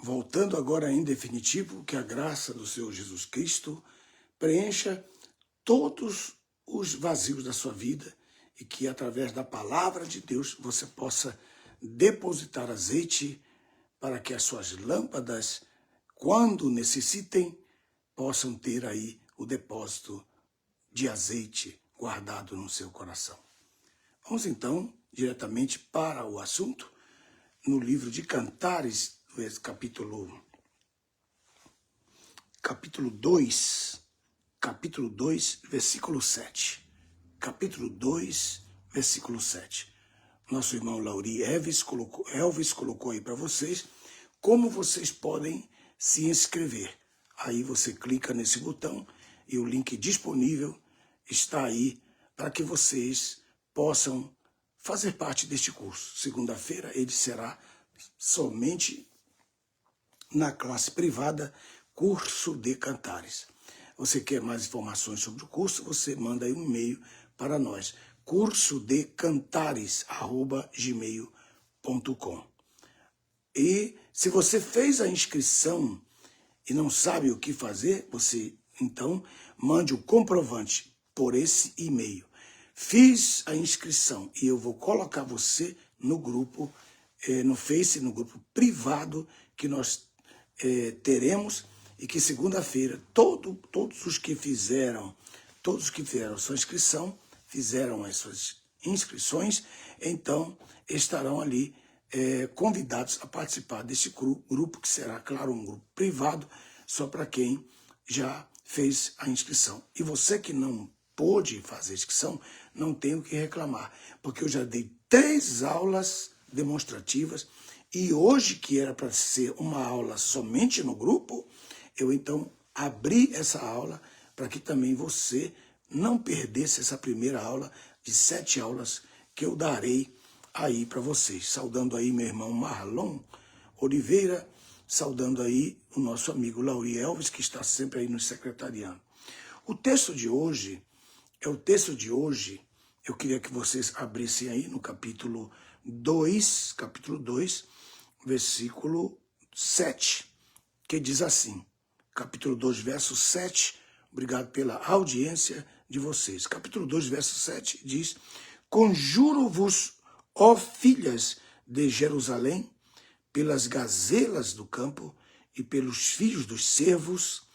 voltando agora em definitivo, que a graça do Senhor Jesus Cristo preencha todos os vazios da sua vida e que através da palavra de Deus você possa depositar azeite para que as suas lâmpadas, quando necessitem, possam ter aí o depósito de azeite guardado no seu coração. Vamos então diretamente para o assunto, no livro de Cantares, capítulo 2, versículo 7. Capítulo 2, versículo 7. Nosso irmão Lauri Elvis colocou aí para vocês como vocês podem se inscrever. Aí você clica nesse botão e o link disponível está aí para que vocês possam fazer parte deste curso. Segunda-feira ele será somente na classe privada, curso de Cantares. Você quer mais informações sobre o curso? Você manda aí um e-mail para nós, cursodecantares@gmail.com. E se você fez a inscrição e não sabe o que fazer, você então mande o comprovante por esse e-mail. Fiz a inscrição e eu vou colocar você no grupo, no Face, no grupo privado que nós teremos, e que segunda-feira todos os que fizeram sua inscrição, fizeram as suas inscrições, então estarão ali convidados a participar desse grupo, que será, claro, um grupo privado, só para quem já fez a inscrição. E você que não pôde fazer a inscrição, não tem o que reclamar, porque eu já dei 3 aulas demonstrativas, e hoje, que era para ser uma aula somente no grupo, eu então abri essa aula para que também você não perdesse essa primeira aula de 7 aulas que eu darei aí para vocês. Saudando aí meu irmão Marlon Oliveira, saudando aí o nosso amigo Lauri Elvis, que está sempre aí nos secretariando. O texto de hoje, eu queria que vocês abrissem aí no capítulo 2, versículo 7, que diz assim, capítulo 2, verso 7, obrigado pela audiência de vocês. Capítulo 2, verso 7 diz: Conjuro-vos, ó filhas de Jerusalém, pelas gazelas do campo e pelos filhos dos cervos,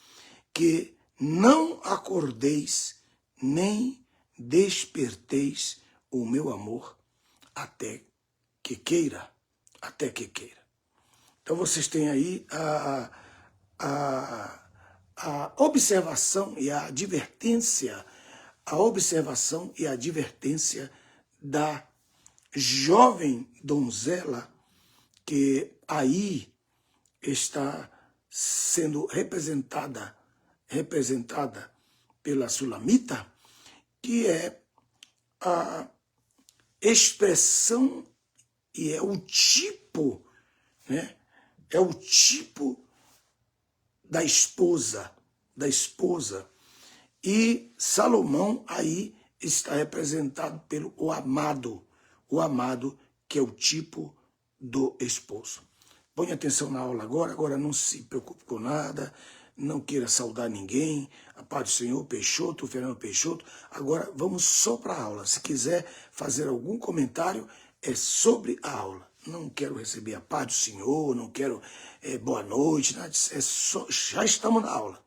que não acordeis nem desperteis o meu amor até que queira. Então vocês têm aí a observação e a advertência, da jovem donzela que aí está sendo representada pela Sulamita, que é a expressão e é o tipo, né? É o tipo da esposa. E Salomão aí está representado pelo o amado que é o tipo do esposo. Põe atenção na aula agora não se preocupe com nada, não queira saudar ninguém, a paz do Senhor Peixoto, Fernando Peixoto. Agora vamos só para a aula. Se quiser fazer algum comentário, é sobre a aula. Não quero receber a paz do Senhor, não quero boa noite, nada, já estamos na aula.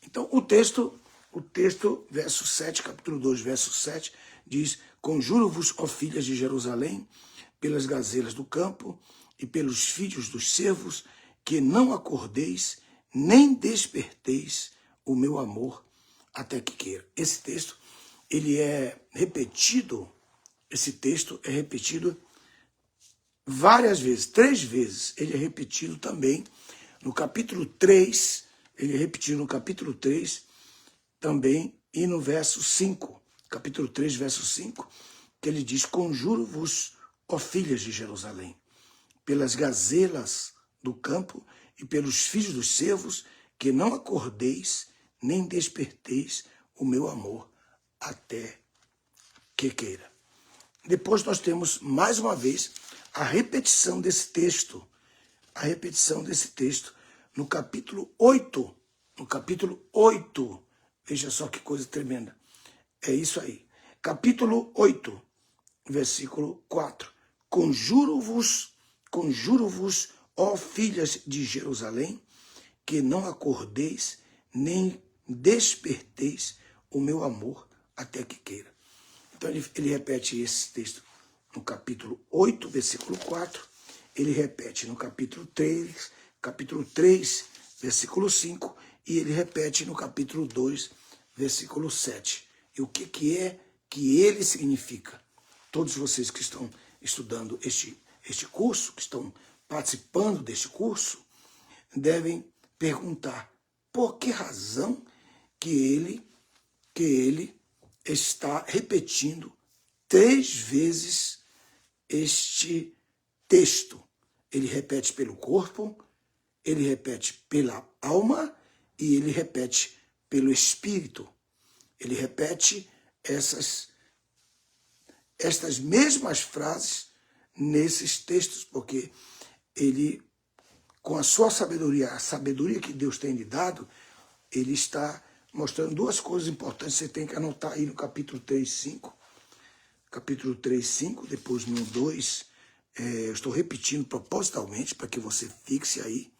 Então o texto, verso 7, capítulo 2, verso 7, diz: Conjuro-vos, ó filhas de Jerusalém, pelas gazelas do campo e pelos filhos dos cervos, que não acordeis, nem desperteis o meu amor até que queira. Esse texto, ele é repetido, várias vezes, 3 vezes. Ele é repetido também no capítulo 3, também, e no verso 5, capítulo 3, verso 5, que ele diz: Conjuro-vos, ó filhas de Jerusalém, pelas gazelas do campo e pelos filhos dos cervos, que não acordeis, nem desperteis o meu amor até que queira. Depois nós temos, mais uma vez, a repetição desse texto, a repetição desse texto no capítulo 8. No capítulo 8. Veja só que coisa tremenda. É isso aí. Capítulo 8, versículo 4. Conjuro-vos, ó filhas de Jerusalém, que não acordeis, nem desperteis o meu amor até que queira. Então ele repete esse texto no capítulo 8, versículo 4. Ele repete no capítulo 3, versículo 5. E ele repete no capítulo 2, versículo 7. E o que é que ele significa? Todos vocês que estão estudando este curso, que estão participando deste curso, devem perguntar por que razão que ele está repetindo 3 vezes este texto. Ele repete pelo corpo, ele repete pela alma e ele repete pelo espírito. Ele repete estas mesmas frases nesses textos, porque ele, com a sua sabedoria, a sabedoria que Deus tem lhe dado, ele está mostrando 2 coisas importantes. Você tem que anotar aí no capítulo 3, 5. Capítulo 3, 5, depois no 2, eu estou repetindo propositalmente para que você fixe aí,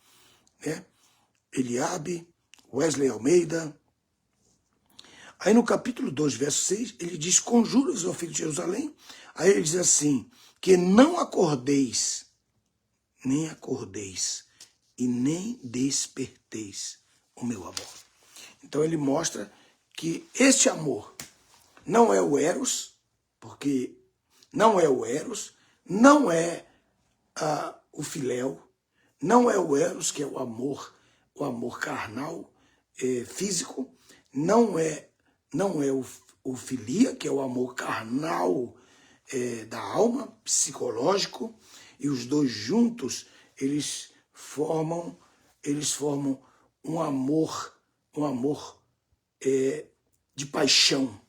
né? Eliabe, Wesley Almeida. Aí no capítulo 2, verso 6, ele diz: conjuro-vos, ó filho de Jerusalém. Aí ele diz assim, que não acordeis, e nem desperteis o meu amor. Então ele mostra que este amor não é o eros, porque não é o eros, não é o filéu, não é o eros, que é o amor carnal, físico, não é o filia, que é o amor carnal da alma, psicológico, e os dois juntos, eles formam um amor de paixão.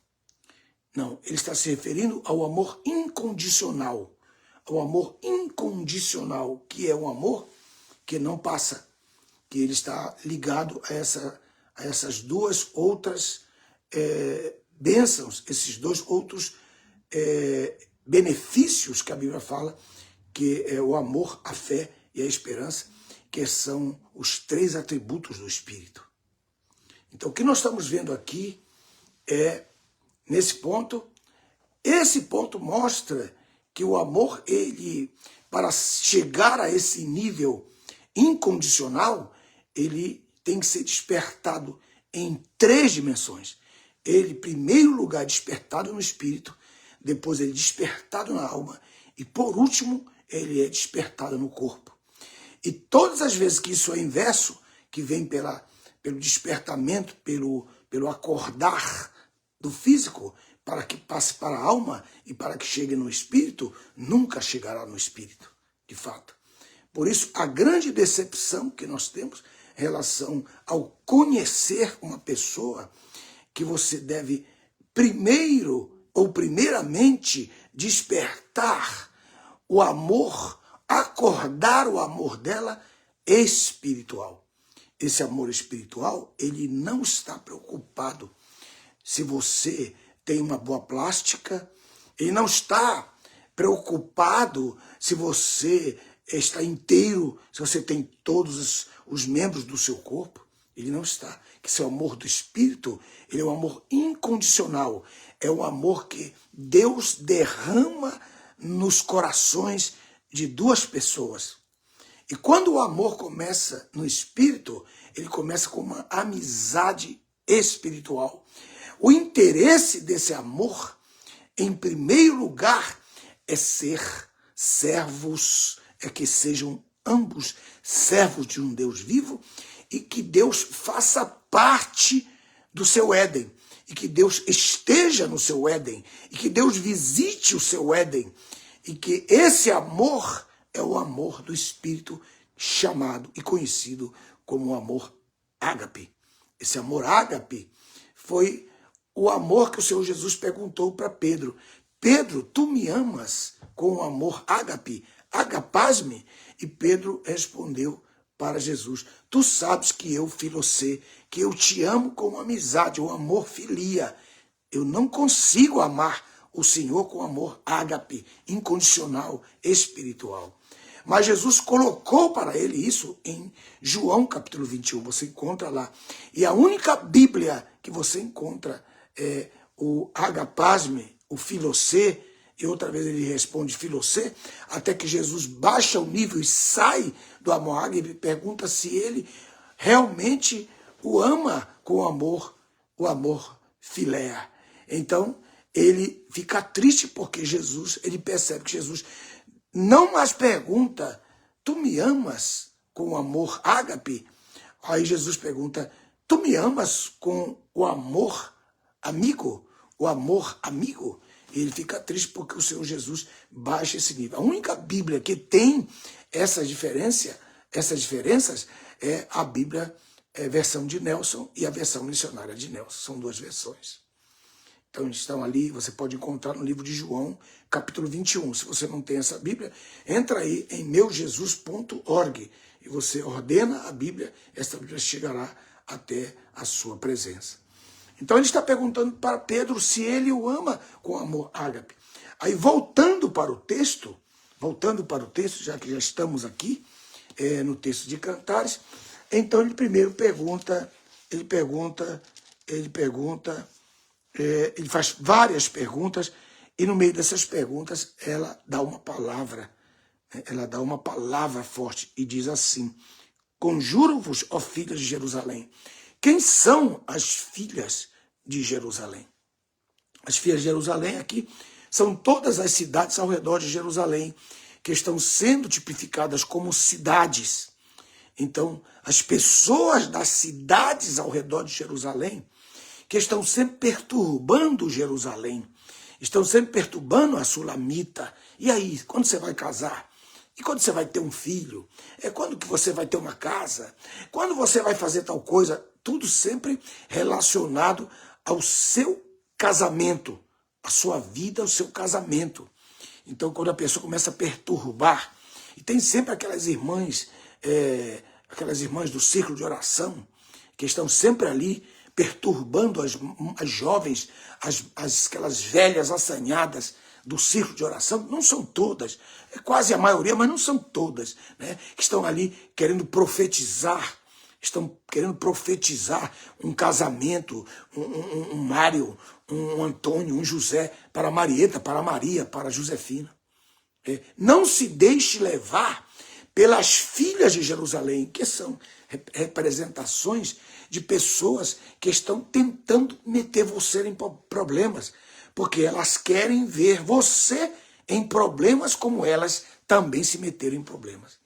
Não, ele está se referindo ao amor incondicional. Ao amor incondicional, que é um amor que não passa, que ele está ligado a essas 2 outras bênçãos, esses 2 outros benefícios que a Bíblia fala, que é o amor, a fé e a esperança, que são os 3 atributos do Espírito. Então, o que nós estamos vendo aqui é, nesse ponto, esse ponto mostra que o amor, ele, para chegar a esse nível incondicional, ele tem que ser despertado em 3 dimensões. Ele, em primeiro lugar, despertado no espírito, depois ele despertado na alma e, por último, ele é despertado no corpo. E todas as vezes que isso é inverso, que vem pelo despertamento, pelo acordar do físico, para que passe para a alma e para que chegue no espírito, nunca chegará no espírito, de fato. Por isso, a grande decepção que nós temos em relação ao conhecer uma pessoa, que você deve primeiramente despertar o amor, acordar o amor dela espiritual. Esse amor espiritual, ele não está preocupado se você tem uma boa plástica, ele não está preocupado se você está inteiro, se você tem todos os membros do seu corpo. Ele não está. Que seu amor do Espírito, ele é um amor incondicional. É um amor que Deus derrama nos corações de 2 pessoas. E quando o amor começa no Espírito, ele começa com uma amizade espiritual. O interesse desse amor, em primeiro lugar, é ser servos, é que sejam ambos servos de um Deus vivo e que Deus faça parte do seu Éden, e que Deus esteja no seu Éden, e que Deus visite o seu Éden, e que esse amor é o amor do Espírito, chamado e conhecido como o amor ágape. Esse amor ágape foi o amor que o Senhor Jesus perguntou para Pedro. Pedro, tu me amas com o amor ágape? agapasme? E Pedro respondeu para Jesus: tu sabes que eu, Filocê, que eu te amo com amizade, o amor filia. Eu não consigo amar o Senhor com amor ágape, incondicional, espiritual. Mas Jesus colocou para ele isso em João capítulo 21, você encontra lá. E a única Bíblia que você encontra é o agapasme, o filocê, e outra vez ele responde filocê, até que Jesus baixa o nível e sai do amor ágape e pergunta se ele realmente o ama com o amor filéa. Então, ele fica triste porque Jesus, ele percebe que Jesus não mais pergunta, tu me amas com o amor ágape? Aí Jesus pergunta, tu me amas com o amor amigo? O amor amigo? E ele fica triste porque o Senhor Jesus baixa esse nível. A única Bíblia que tem essas diferenças é a Bíblia versão de Nelson e a versão missionária de Nelson. São duas versões. Então estão ali, você pode encontrar no livro de João, capítulo 21. Se você não tem essa Bíblia, entra aí em meujesus.org e você ordena a Bíblia, essa Bíblia chegará até a sua presença. Então ele está perguntando para Pedro se ele o ama com amor ágape. Aí voltando para o texto, já que já estamos aqui no texto de Cantares, então ele primeiro pergunta, ele faz várias perguntas e no meio dessas perguntas ela dá uma palavra, forte e diz assim, conjuro-vos, ó filhas de Jerusalém. Quem são as filhas de Jerusalém? As filhas de Jerusalém aqui são todas as cidades ao redor de Jerusalém que estão sendo tipificadas como cidades. Então, as pessoas das cidades ao redor de Jerusalém que estão sempre perturbando Jerusalém, estão sempre perturbando a Sulamita. E aí, quando você vai casar? E quando você vai ter um filho? Quando que você vai ter uma casa? Quando você vai fazer tal coisa? Tudo sempre relacionado ao seu casamento, a sua vida, o seu casamento. Então, quando a pessoa começa a perturbar, e tem sempre aquelas irmãs do círculo de oração, que estão sempre ali perturbando as jovens, aquelas velhas assanhadas do círculo de oração, não são todas, é quase a maioria, mas não são todas, né, que estão ali querendo profetizar um casamento, um Mário, um Antônio, um José, para Marieta, para Maria, para Josefina. Não se deixe levar pelas filhas de Jerusalém, que são representações de pessoas que estão tentando meter você em problemas, porque elas querem ver você em problemas como elas também se meteram em problemas.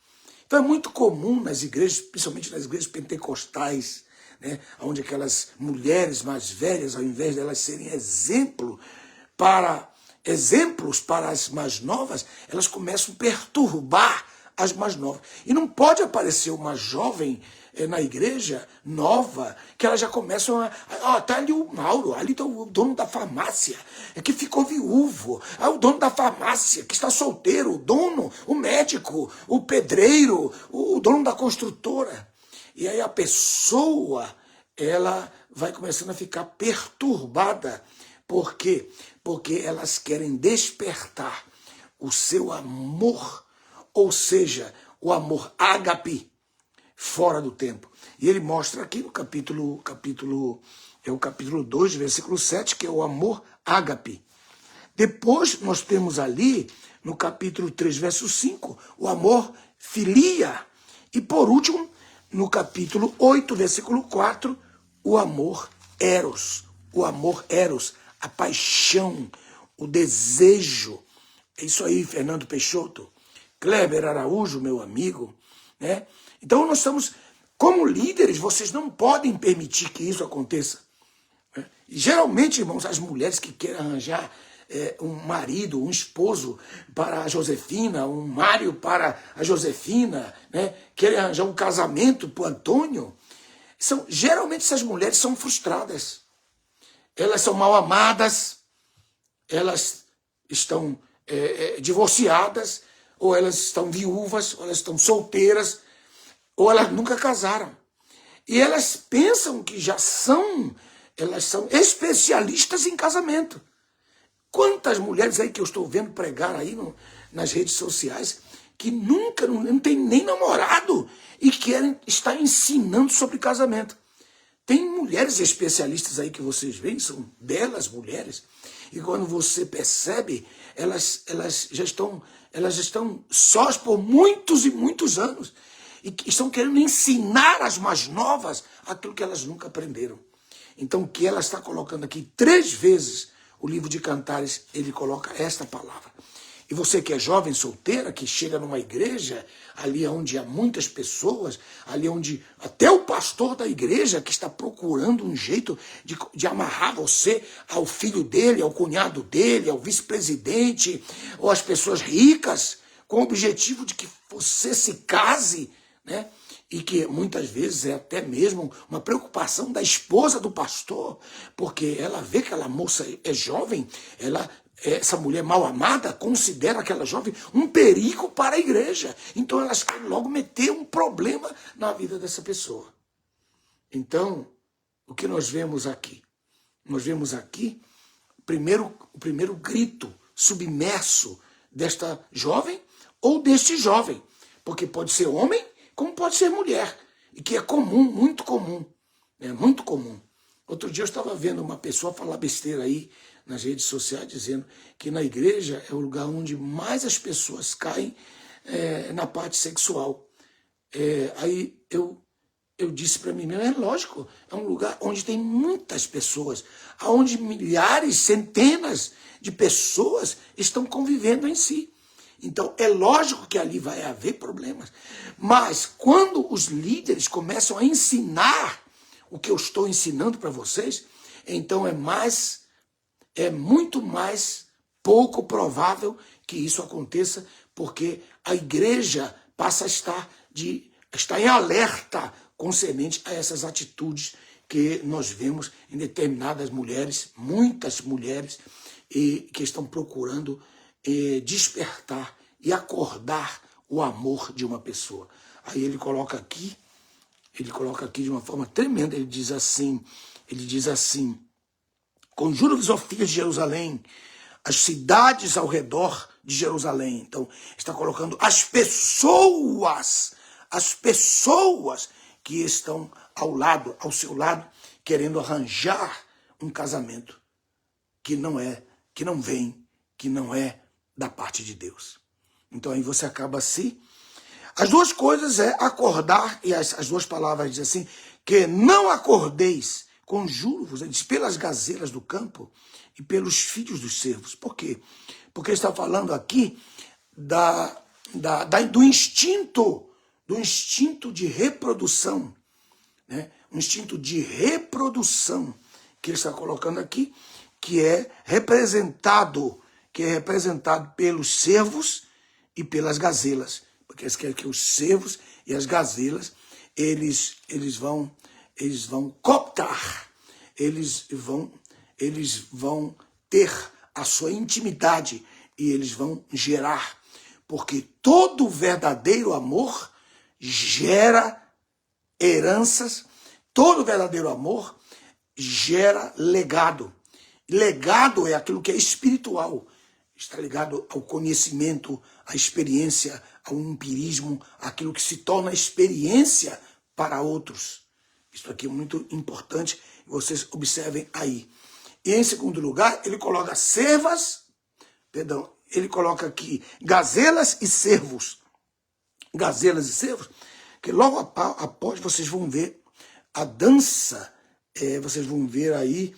Então é muito comum nas igrejas, principalmente nas igrejas pentecostais, né, onde aquelas mulheres mais velhas, ao invés de elas serem exemplos para as mais novas, elas começam a perturbar as mais novas. E não pode aparecer uma jovem na igreja nova, que elas já começam tá ali o Mauro, ali tá o dono da farmácia, que ficou viúvo, o dono da farmácia, que está solteiro, o dono, o médico, o pedreiro, o dono da construtora. E aí a pessoa, ela vai começando a ficar perturbada. Por quê? Porque elas querem despertar o seu amor, ou seja, o amor ágape, fora do tempo. E ele mostra aqui no capítulo 2, versículo 7, que é o amor ágape. Depois nós temos ali, no capítulo 3, verso 5, o amor filia. E por último, no capítulo 8, versículo 4, o amor eros. O amor eros, a paixão, o desejo. É isso aí, Fernando Peixoto. Kleber Araújo, meu amigo, né? Então nós estamos, como líderes, vocês não podem permitir que isso aconteça. Né? Geralmente, irmãos, as mulheres que querem arranjar um marido, um esposo para a Josefina, um Mário para a Josefina, né? Querem arranjar um casamento para o Antônio, geralmente essas mulheres são frustradas. Elas são mal amadas, elas estão divorciadas, ou elas estão viúvas, ou elas estão solteiras, ou elas nunca casaram. E elas pensam que elas são especialistas em casamento. Quantas mulheres aí que eu estou vendo pregar aí nas redes sociais que nunca, não tem nem namorado e querem estar ensinando sobre casamento. Tem mulheres especialistas aí que vocês veem, são belas mulheres, e quando você percebe, elas já estão sós por muitos e muitos anos, e estão querendo ensinar as mais novas aquilo que elas nunca aprenderam. Então, o que ela está colocando aqui 3 vezes, o livro de Cantares, ele coloca esta palavra. E você que é jovem solteira, que chega numa igreja, ali onde há muitas pessoas, ali onde até o pastor da igreja que está procurando um jeito de amarrar você ao filho dele, ao cunhado dele, ao vice-presidente, ou às pessoas ricas, com o objetivo de que você se case, né? E que muitas vezes é até mesmo uma preocupação da esposa do pastor, porque ela vê que aquela moça é jovem, essa mulher mal amada considera aquela jovem um perigo para a igreja. Então elas querem logo meter um problema na vida dessa pessoa. Então, o que nós vemos aqui? Nós vemos aqui o primeiro grito submerso desta jovem ou deste jovem, porque pode ser homem como pode ser mulher, e que é comum, muito comum, né? Muito comum. Outro dia eu estava vendo uma pessoa falar besteira aí nas redes sociais, dizendo que na igreja é o lugar onde mais as pessoas caem na parte sexual. Aí eu disse para mim mesmo, é lógico, é um lugar onde tem muitas pessoas, onde milhares, centenas de pessoas estão convivendo em si. Então, é lógico que ali vai haver problemas. Mas quando os líderes começam a ensinar o que eu estou ensinando para vocês, então é muito mais pouco provável que isso aconteça, porque a igreja passa a estar em alerta concernente a essas atitudes que nós vemos em determinadas mulheres, muitas mulheres, que estão procurando despertar e acordar o amor de uma pessoa. Aí ele coloca aqui de uma forma tremenda, ele diz assim, conjuro-vos, ó filhos de Jerusalém, as cidades ao redor de Jerusalém. Então, está colocando as pessoas que estão ao seu lado, querendo arranjar um casamento que não é da parte de Deus. Então aí você acaba assim. As duas coisas é acordar, e as duas palavras dizem assim, que não acordeis, conjuro-vos, pelas gazelas do campo e pelos filhos dos cervos. Por quê? Porque ele está falando aqui do instinto de reprodução, né? Um instinto de reprodução que ele está colocando aqui, que é representado pelos cervos e pelas gazelas, porque eles querem que os cervos e as gazelas eles vão cooptar, eles vão ter a sua intimidade e eles vão gerar, porque todo verdadeiro amor gera heranças, todo verdadeiro amor gera legado. Legado é aquilo que é espiritual, está ligado ao conhecimento, à experiência, ao empirismo, aquilo que se torna experiência para outros. Isso aqui é muito importante, vocês observem aí. E em segundo lugar, ele coloca ele coloca aqui gazelas e cervos. Gazelas e cervos, que logo após vocês vão ver a dança, vocês vão ver aí,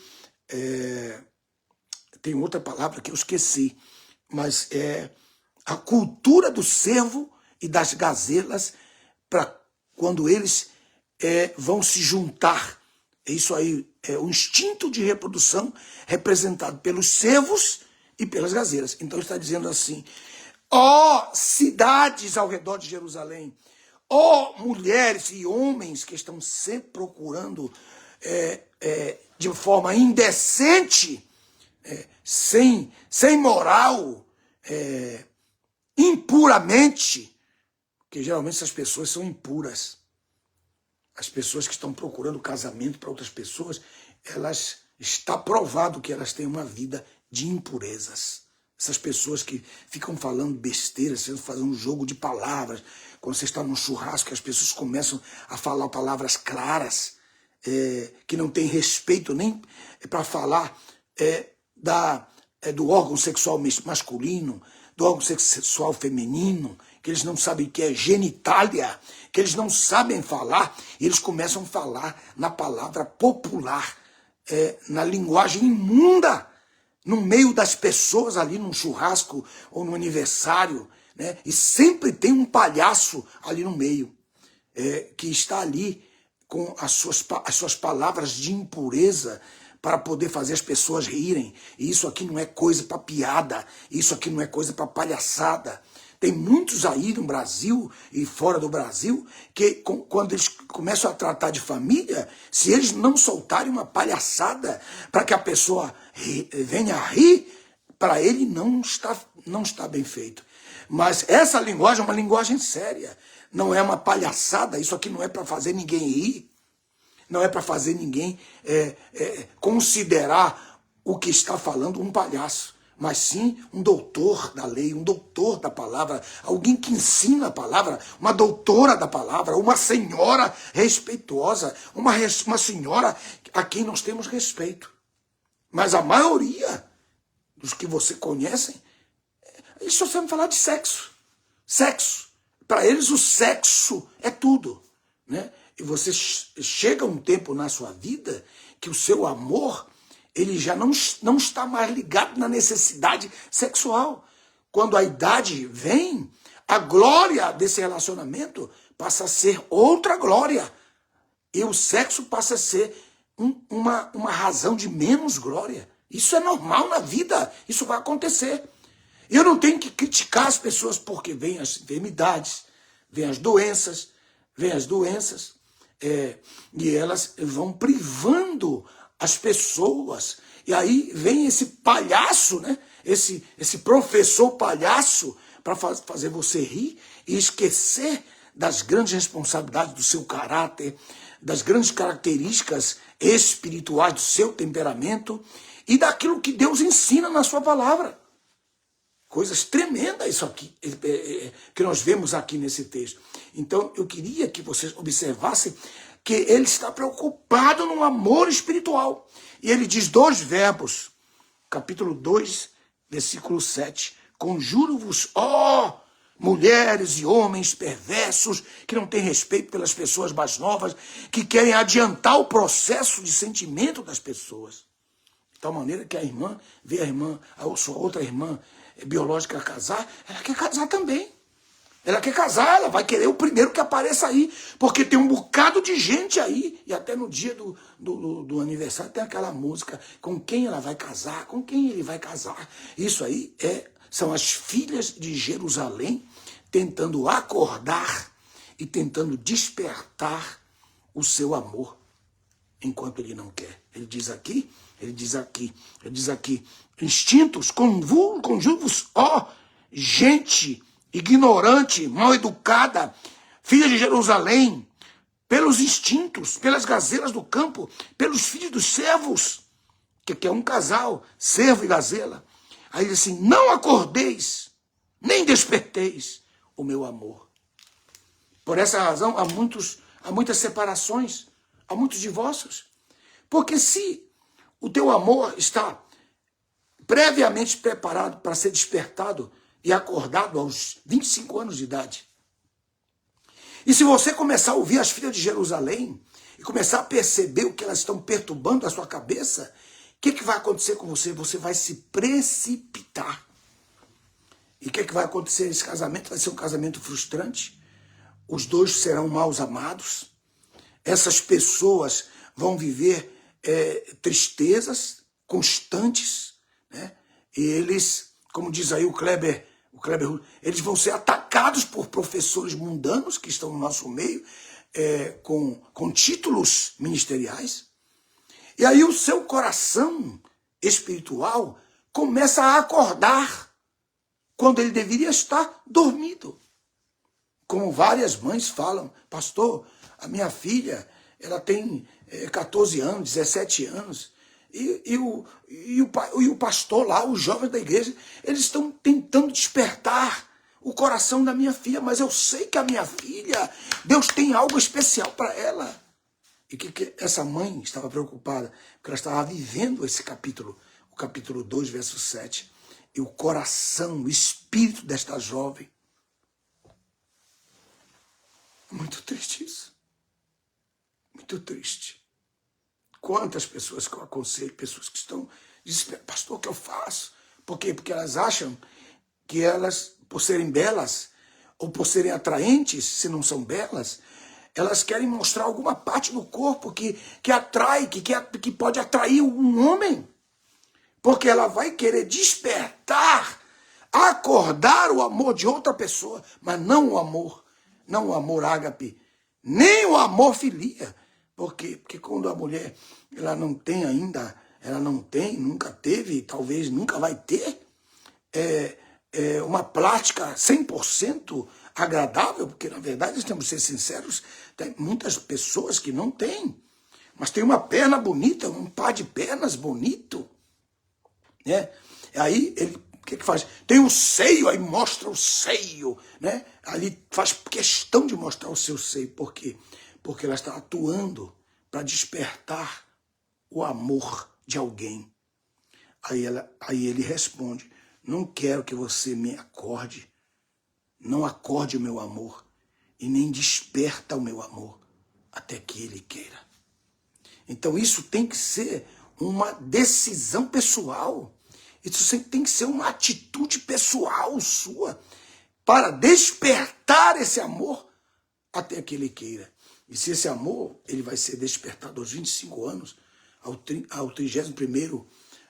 tem outra palavra que eu esqueci, mas é a cultura do cervo e das gazelas, para quando eles vão se juntar. É isso aí, é o instinto de reprodução representado pelos cervos e pelas gazelas. Então está dizendo assim, ó cidades ao redor de Jerusalém, ó mulheres e homens que estão sempre procurando de forma indecente, sem moral, impuramente, porque geralmente essas pessoas são impuras. As pessoas que estão procurando casamento para outras pessoas, está provado que elas têm uma vida de impurezas. Essas pessoas que ficam falando besteiras, fazendo um jogo de palavras. Quando você está num churrasco, as pessoas começam a falar palavras claras, que não tem respeito nem para falar do órgão sexual masculino, do órgão sexual feminino, que eles não sabem o que é genitália, que eles não sabem falar, e eles começam a falar na palavra popular, na linguagem imunda, no meio das pessoas ali num churrasco ou no aniversário, né? E sempre tem um palhaço ali no meio, que está ali com as suas palavras de impureza para poder fazer as pessoas rirem. E isso aqui não é coisa para piada, isso aqui não é coisa para palhaçada. Tem muitos aí no Brasil e fora do Brasil que quando eles começam a tratar de família, se eles não soltarem uma palhaçada para que a pessoa venha a rir, para ele não está bem feito. Mas essa linguagem é uma linguagem séria, não é uma palhaçada, isso aqui não é para fazer ninguém rir, não é para fazer ninguém considerar o que está falando um palhaço. Mas sim um doutor da lei, um doutor da palavra, alguém que ensina a palavra, uma doutora da palavra, uma senhora respeitosa, uma senhora a quem nós temos respeito. Mas a maioria dos que você conhece, eles só sabem falar de sexo. Sexo. Para eles o sexo é tudo, né? E você chega um tempo na sua vida que o seu amor, ele já não está mais ligado na necessidade sexual. Quando a idade vem, a glória desse relacionamento passa a ser outra glória. E o sexo passa a ser uma razão de menos glória. Isso é normal na vida, isso vai acontecer. Eu não tenho que criticar as pessoas porque vêm as enfermidades, vêm as doenças, e elas vão privando as pessoas. E aí vem esse palhaço, né? Esse professor palhaço para fazer você rir e esquecer das grandes responsabilidades do seu caráter, das grandes características espirituais do seu temperamento e daquilo que Deus ensina na sua palavra. Coisas tremendas isso aqui, que nós vemos aqui nesse texto. Então, eu queria que vocês observassem que ele está preocupado no amor espiritual. E ele diz 2 verbos, capítulo 2, versículo 7. Conjuro-vos, ó mulheres e homens perversos, que não têm respeito pelas pessoas mais novas, que querem adiantar o processo de sentimento das pessoas. De tal maneira que a irmã vê a sua outra irmã biológica casar, ela quer casar também. Ela quer casar, ela vai querer o primeiro que apareça aí, porque tem um bocado de gente aí, e até no dia do aniversário tem aquela música, com quem ela vai casar, com quem ele vai casar. Isso aí são as filhas de Jerusalém tentando acordar e tentando despertar o seu amor, enquanto ele não quer. Ele diz aqui, instintos, conjuro-vos, ó gente ignorante, mal educada, filha de Jerusalém, pelos instintos, pelas gazelas do campo, pelos filhos dos servos, que é um casal, servo e gazela. Aí ele diz assim, não acordeis, nem desperteis o meu amor. Por essa razão, há muitas separações, há muitos divórcios. Porque se o teu amor está previamente preparado para ser despertado e acordado aos 25 anos de idade, e se você começar a ouvir as filhas de Jerusalém e começar a perceber o que elas estão perturbando a sua cabeça, o que vai acontecer com você? Você vai se precipitar. E o que vai acontecer? Esse casamento vai ser um casamento frustrante. Os dois serão mal amados. Essas pessoas vão viver tristezas constantes, né? E eles, como diz aí o Kleber, eles vão ser atacados por professores mundanos que estão no nosso meio, com títulos ministeriais. E aí o seu coração espiritual começa a acordar quando ele deveria estar dormido. Como várias mães falam, pastor, a minha filha, ela tem 14 anos, 17 anos, e o pastor lá, os jovens da igreja, eles estão tentando despertar o coração da minha filha, mas eu sei que a minha filha, Deus tem algo especial para ela. E que essa mãe estava preocupada, porque ela estava vivendo esse capítulo, o capítulo 2, verso 7, e o coração, o espírito desta jovem. Muito triste isso. Muito triste. Quantas pessoas que eu aconselho, pessoas que estão desesperadas, pastor, o que eu faço? Por quê? Porque elas acham que elas, por serem belas, ou por serem atraentes, se não são belas, elas querem mostrar alguma parte do corpo que atrai, que pode atrair um homem. Porque ela vai querer despertar, acordar o amor de outra pessoa, mas não o amor ágape, nem o amor filia. Por quê? Porque quando a mulher ela não tem ainda, nunca teve, talvez nunca vai ter, uma prática 100% agradável, porque na verdade, temos que ser sinceros, tem muitas pessoas que não têm, mas tem uma perna bonita, um par de pernas bonito, né? Aí ele, o que faz? Tem o seio, aí mostra o seio, né? Ali faz questão de mostrar o seu seio. Por quê? Porque ela está atuando para despertar o amor de alguém. Aí ele responde, não quero que você me acorde, não acorde o meu amor e nem desperta o meu amor até que ele queira. Então isso tem que ser uma decisão pessoal. Isso tem que ser uma atitude pessoal sua para despertar esse amor até que ele queira. E se esse amor ele vai ser despertado aos 25 anos, ao 31º,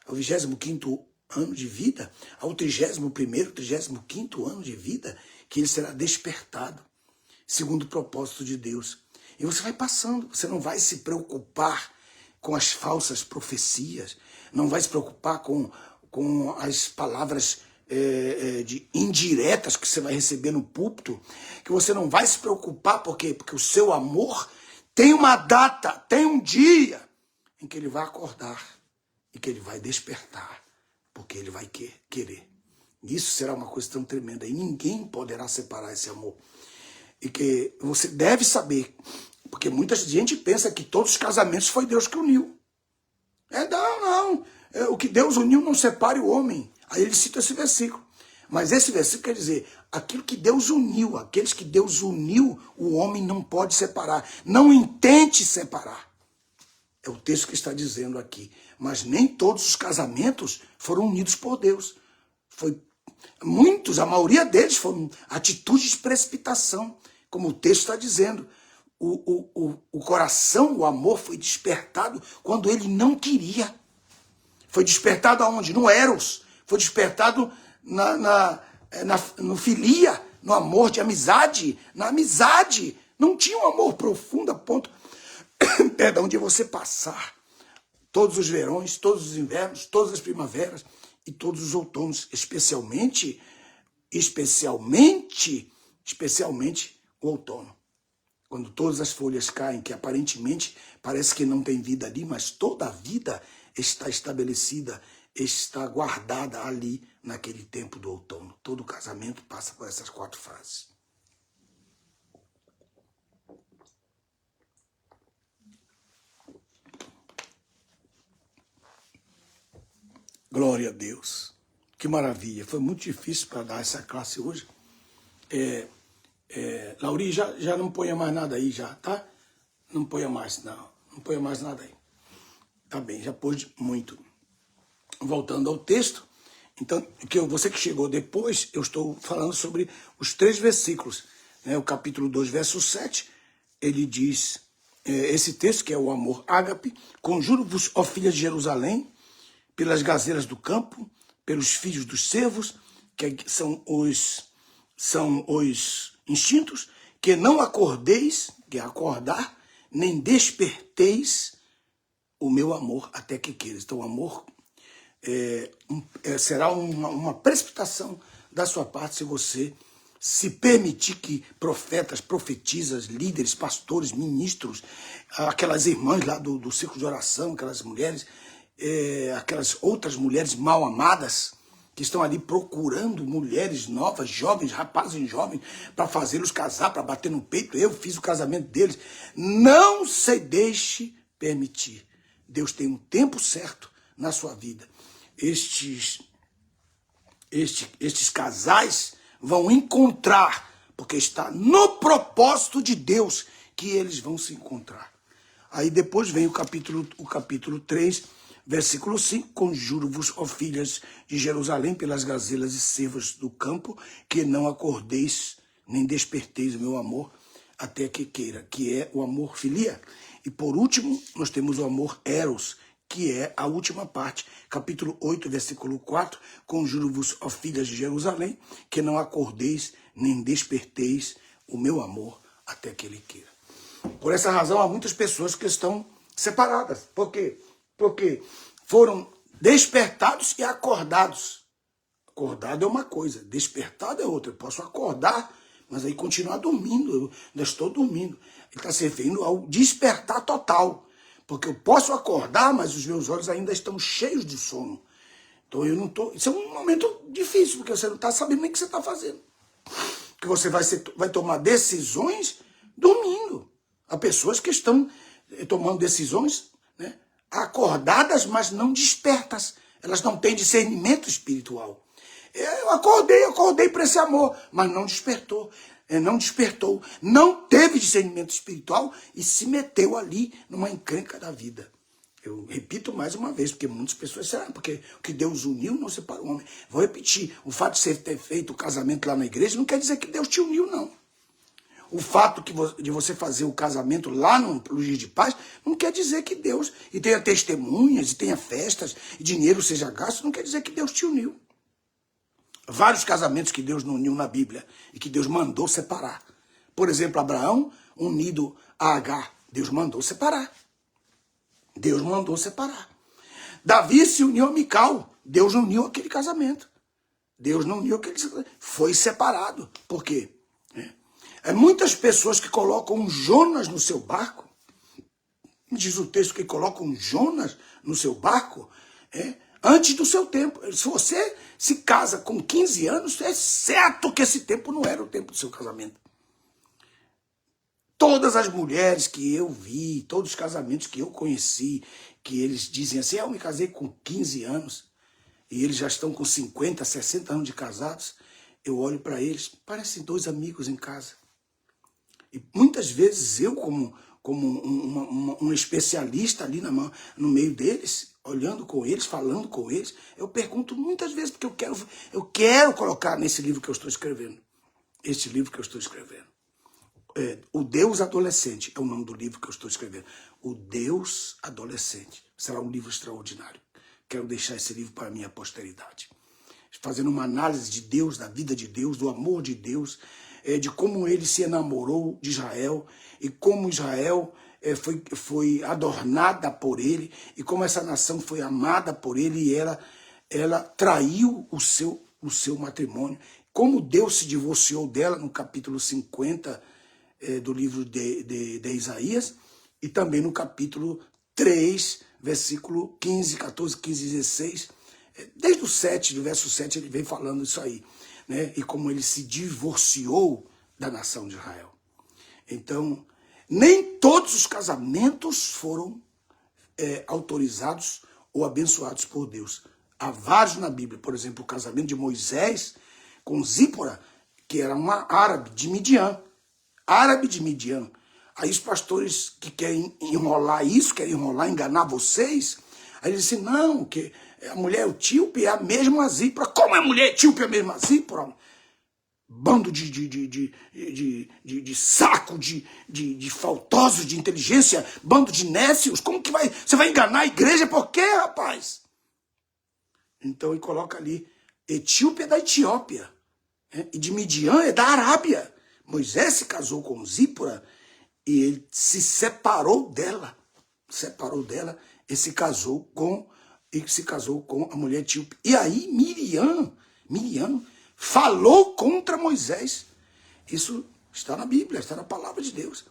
ao 25º ano de vida, ao 31º, 35º ano de vida, que ele será despertado, segundo o propósito de Deus. E você vai passando, você não vai se preocupar com as falsas profecias, não vai se preocupar com as palavras de indiretas que você vai receber no púlpito, que você não vai se preocupar, por quê? Porque o seu amor tem uma data, tem um dia em que ele vai acordar e que ele vai despertar, porque ele vai querer. Isso será uma coisa tão tremenda e ninguém poderá separar esse amor. E que você deve saber, porque muita gente pensa que todos os casamentos foi Deus que uniu. Não. O que Deus uniu não separe o homem. Aí ele cita esse versículo. Mas esse versículo quer dizer, aquilo que Deus uniu, aqueles que Deus uniu, o homem não pode separar. Não intente separar. É o texto que está dizendo aqui. Mas nem todos os casamentos foram unidos por Deus. Muitos, a maioria deles foram atitudes de precipitação, como o texto está dizendo. O coração, o amor foi despertado quando ele não queria. Foi despertado aonde? No eros. Foi despertado no filia, no amor de amizade. Na amizade. Não tinha um amor profundo a ponto de você passar todos os verões, todos os invernos, todas as primaveras e todos os outonos, especialmente o outono. Quando todas as folhas caem, que aparentemente parece que não tem vida ali, mas toda a vida está estabelecida, está guardada ali naquele tempo do outono. Todo casamento passa por essas 4 fases. Glória a Deus. Que maravilha. Foi muito difícil para dar essa classe hoje. Lauri, já não ponha mais nada aí já, tá? Não ponha mais, não. Não ponha mais nada aí. Tá bem, já pôs muito. Voltando ao texto, então, você que chegou depois, eu estou falando sobre os 3 versículos. Né? O capítulo 2, verso 7, ele diz, esse texto que é o amor ágape, conjuro-vos, ó filhas de Jerusalém, pelas gazelas do campo, pelos filhos dos cervos, que são os instintos, que não acordeis, que é acordar, nem desperteis o meu amor até que queiras. Então, o amor será uma precipitação da sua parte se você se permitir que profetas, profetisas, líderes, pastores, ministros, aquelas irmãs lá do círculo de oração, aquelas mulheres, aquelas outras mulheres mal amadas, que estão ali procurando mulheres novas, jovens, rapazes jovens, para fazê-los casar, para bater no peito. Eu fiz o casamento deles. Não se deixe permitir. Deus tem um tempo certo na sua vida. Estes casais vão encontrar, porque está no propósito de Deus que eles vão se encontrar. Aí depois vem o capítulo 3, versículo 5, conjuro-vos, ó filhas de Jerusalém, pelas gazelas e cervos do campo, que não acordeis, nem desperteis o meu amor, até que queira, que é o amor filia. E por último, nós temos o amor eros, que é a última parte, capítulo 8, versículo 4, conjuro-vos, ó filhas de Jerusalém, que não acordeis, nem desperteis o meu amor, até que ele queira. Por essa razão, há muitas pessoas que estão separadas. Por quê? Porque foram despertados e acordados. Acordado é uma coisa, despertado é outra. Eu posso acordar, mas aí continuar dormindo. Eu ainda estou dormindo. Ele está se referindo ao despertar total. Porque eu posso acordar, mas os meus olhos ainda estão cheios de sono. Então eu não estou... Isso é um momento difícil, porque você não está sabendo nem o que você está fazendo. Porque você vai tomar decisões dormindo. Há pessoas que estão tomando decisões, né, acordadas, mas não despertas. Elas não têm discernimento espiritual. Eu acordei para esse amor, mas não despertou. Não despertou, não teve discernimento espiritual e se meteu ali numa encrenca da vida. Eu repito mais uma vez, porque muitas pessoas será porque o que Deus uniu não separa o homem. Vou repetir, o fato de você ter feito o casamento lá na igreja não quer dizer que Deus te uniu, não. O fato de você fazer o casamento lá no Luiz de Paz não quer dizer que Deus, e tenha testemunhas, e tenha festas, e dinheiro seja gasto, não quer dizer que Deus te uniu. Vários casamentos que Deus não uniu na Bíblia e que Deus mandou separar. Por exemplo, Abraão unido a Agar, Deus mandou separar. Deus mandou separar. Davi se uniu a Mical, Deus não uniu aquele casamento. Deus não uniu aquele casamento. Foi separado. Por quê? Muitas pessoas que colocam Jonas no seu barco, diz o texto que colocam Jonas no seu barco, antes do seu tempo. Se você se casa com 15 anos, é certo que esse tempo não era o tempo do seu casamento. Todas as mulheres que eu vi, todos os casamentos que eu conheci, que eles dizem assim, eu me casei com 15 anos, e eles já estão com 50, 60 anos de casados, eu olho para eles, parecem dois amigos em casa. E muitas vezes eu, como um especialista ali no meio deles, olhando com eles, falando com eles, eu pergunto muitas vezes, porque eu quero colocar nesse livro que eu estou escrevendo. Este livro que eu estou escrevendo. O Deus Adolescente é o nome do livro que eu estou escrevendo. O Deus Adolescente. Será um livro extraordinário. Quero deixar esse livro para a minha posteridade. Fazendo uma análise de Deus, da vida de Deus, do amor de Deus, de como ele se enamorou de Israel e como Israel foi adornada por ele e como essa nação foi amada por ele e ela traiu o seu matrimônio. Como Deus se divorciou dela no capítulo 50 do livro de Isaías e também no capítulo 3, versículo 15, 14, 15, 16. Desde o 7, do verso 7, ele vem falando isso aí. Né? E como ele se divorciou da nação de Israel. Então, nem todos os casamentos foram autorizados ou abençoados por Deus. Há vários na Bíblia, por exemplo, o casamento de Moisés com Zípora, que era uma árabe de Midian. Árabe de Midian. Aí os pastores que querem enrolar isso, querem enganar vocês, aí eles dizem, não, que a mulher etíope é a mesma Zípora. Como a mulher etíope é a mesma Zípora? Bando de saco, de faltosos de inteligência, bando de nécios. Como que você vai enganar a igreja? Por quê, rapaz? Então ele coloca ali, etíope é da Etiópia, e de Midian é da Arábia. Moisés se casou com Zípora e ele se separou dela. E se casou com a mulher etíope. E aí Miriam falou contra Moisés. Isso está na Bíblia, está na palavra de Deus.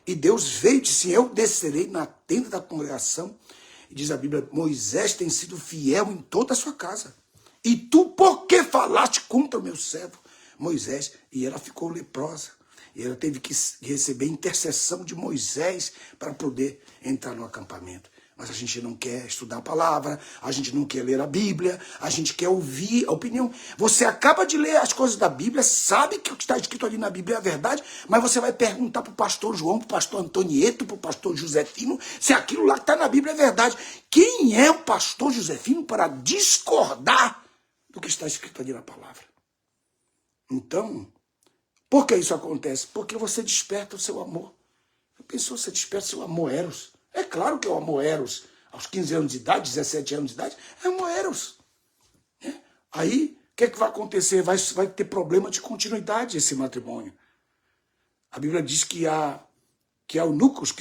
E Deus veio e disse, eu descerei na tenda da congregação. E diz a Bíblia, Moisés tem sido fiel em toda a sua casa. E tu, por que falaste contra o meu servo Moisés? E ela ficou leprosa. E ela teve que receber intercessão de Moisés para poder entrar no acampamento. Mas a gente não quer estudar a palavra, a gente não quer ler a Bíblia, a gente quer ouvir a opinião. Você acaba de ler as coisas da Bíblia, sabe que o que está escrito ali na Bíblia é a verdade, mas você vai perguntar para o pastor João, para o pastor Antonieto, para o pastor Josefino, se aquilo lá que está na Bíblia é verdade. Quem é o pastor Josefino para discordar do que está escrito ali na palavra? Então, por que isso acontece? Porque você desperta o seu amor. Já pensou, você desperta o seu amor eros? É claro que é o amor eros. Aos 15 anos de idade, 17 anos de idade, é amor eros. Aí, o que vai acontecer? Vai ter problema de continuidade esse matrimônio. A Bíblia diz que há eunucos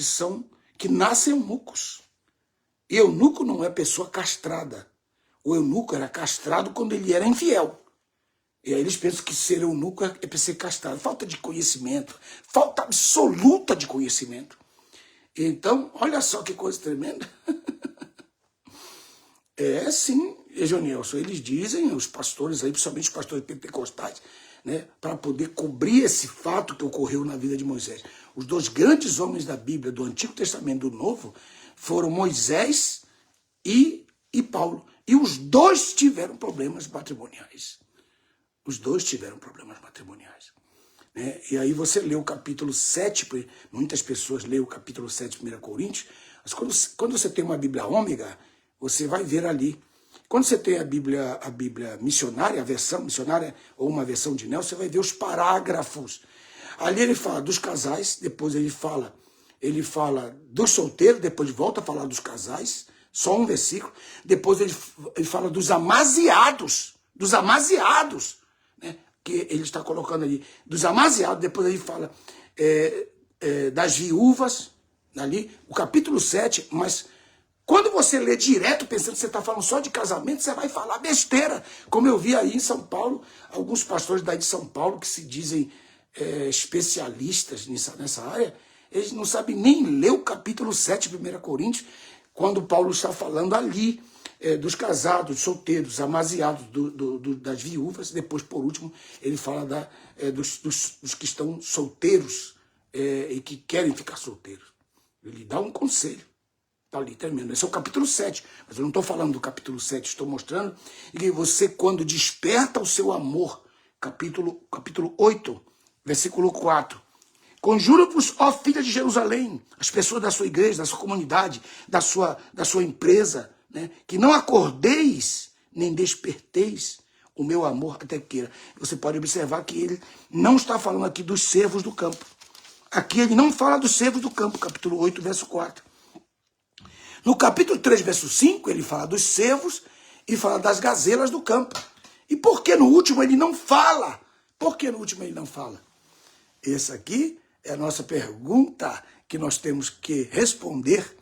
que nascem eunucos. E eunuco não é pessoa castrada. O eunuco era castrado quando ele era infiel. E aí eles pensam que ser eunuco é para ser castrado. Falta de conhecimento. Falta absoluta de conhecimento. Então, olha só que coisa tremenda. É sim, Ejonilson, eles dizem, os pastores aí, principalmente os pastores pentecostais, né, para poder cobrir esse fato que ocorreu na vida de Moisés. Os dois grandes homens da Bíblia, do Antigo Testamento e do Novo, foram Moisés e Paulo. E os dois tiveram problemas matrimoniais. Os dois tiveram problemas matrimoniais. E aí você lê o capítulo 7, muitas pessoas leem o capítulo 7 de 1 Coríntios, mas quando você tem uma Bíblia ômega, você vai ver ali. Quando você tem a Bíblia missionária, a versão missionária, ou uma versão de Nelson, você vai ver os parágrafos. Ali ele fala dos casais, depois ele fala dos solteiros, depois volta a falar dos casais, só um versículo, depois ele fala dos amaziados, né? Que ele está colocando ali, dos amaziados, depois ele fala das viúvas, ali, o capítulo 7, mas quando você lê direto, pensando que você está falando só de casamento, você vai falar besteira, como eu vi aí em São Paulo, alguns pastores daí de São Paulo, que se dizem especialistas nessa área, eles não sabem nem ler o capítulo 7 de 1 Coríntios, quando Paulo está falando ali, dos casados, solteiros, amaziados, das viúvas. Depois, por último, ele fala dos que estão solteiros e que querem ficar solteiros. Ele dá um conselho. Está ali, termina. Esse é o capítulo 7. Mas eu não estou falando do capítulo 7, estou mostrando que você, quando desperta o seu amor, capítulo 8, versículo 4. Conjuro-vos, ó filha de Jerusalém, as pessoas da sua igreja, da sua comunidade, da sua empresa, né, que não acordeis, nem desperteis o meu amor até queira. Você pode observar que ele não está falando aqui dos servos do campo. Aqui ele não fala dos servos do campo, capítulo 8, verso 4. No capítulo 3, verso 5, ele fala dos servos e fala das gazelas do campo. E por que no último ele não fala? Por que no último ele não fala? Essa aqui é a nossa pergunta que nós temos que responder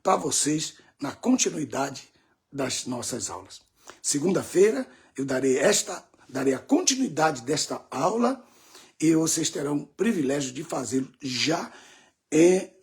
para vocês na continuidade das nossas aulas. Segunda-feira eu darei a continuidade desta aula e vocês terão o privilégio de fazê-lo já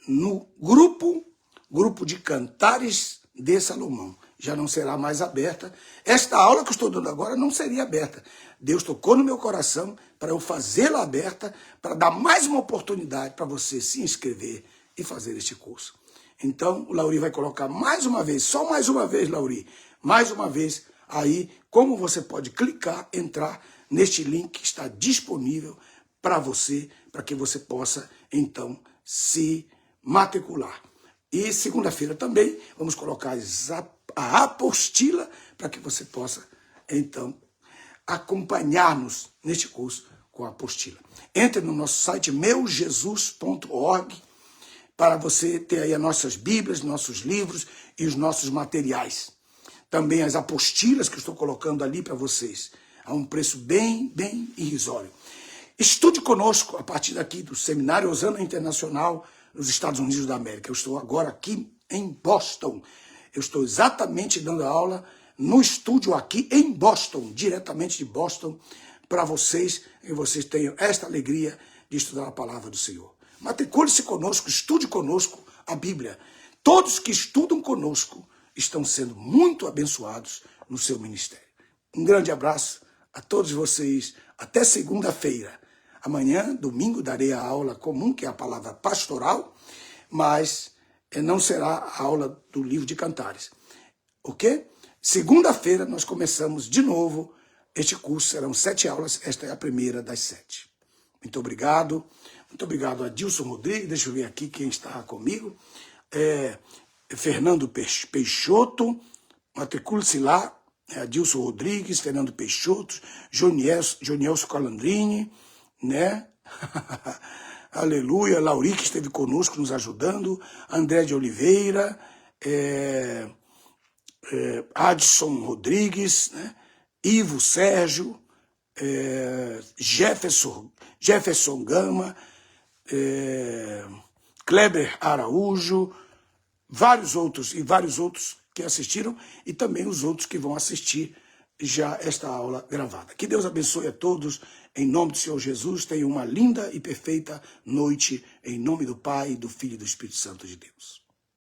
no grupo de Cantares de Salomão. Já não será mais aberta. Esta aula que eu estou dando agora não seria aberta. Deus tocou no meu coração para eu fazê-la aberta, para dar mais uma oportunidade para você se inscrever e fazer este curso. Então, o Lauri vai colocar mais uma vez, só mais uma vez, Lauri, mais uma vez, aí, como você pode clicar, entrar neste link que está disponível para você, para que você possa, então, se matricular. E segunda-feira também vamos colocar a apostila para que você possa, então, acompanhar-nos neste curso com a apostila. Entre no nosso site meujesus.org para você ter aí as nossas Bíblias, nossos livros e os nossos materiais. Também as apostilas que eu estou colocando ali para vocês, a um preço bem irrisório. Estude conosco a partir daqui do Seminário Osana Internacional nos Estados Unidos da América. Eu estou agora aqui em Boston. Eu estou exatamente dando aula no estúdio aqui em Boston, diretamente de Boston, para vocês, e vocês tenham esta alegria de estudar a palavra do Senhor. Matricule-se conosco, estude conosco a Bíblia. Todos que estudam conosco estão sendo muito abençoados no seu ministério. Um grande abraço a todos vocês. Até segunda-feira. Amanhã, domingo, darei a aula comum, que é a palavra pastoral, mas não será a aula do livro de Cantares. Ok? Segunda-feira nós começamos de novo este curso. Serão 7 aulas. Esta é a primeira das 7. Muito obrigado. Muito obrigado a Dilson Rodrigues. Deixa eu ver aqui quem está comigo. Fernando Peixoto. Matricule-se lá. Adilson Rodrigues, Fernando Peixoto, Jonielso Calandrini, né? Aleluia. Lauri, que esteve conosco nos ajudando. André de Oliveira. Adson Rodrigues, né? Ivo Sérgio, Jefferson Gama, Kleber Araújo, vários outros que assistiram e também os outros que vão assistir já esta aula gravada. Que Deus abençoe a todos, em nome do Senhor Jesus. Tenham uma linda e perfeita noite, em nome do Pai, do Filho e do Espírito Santo de Deus.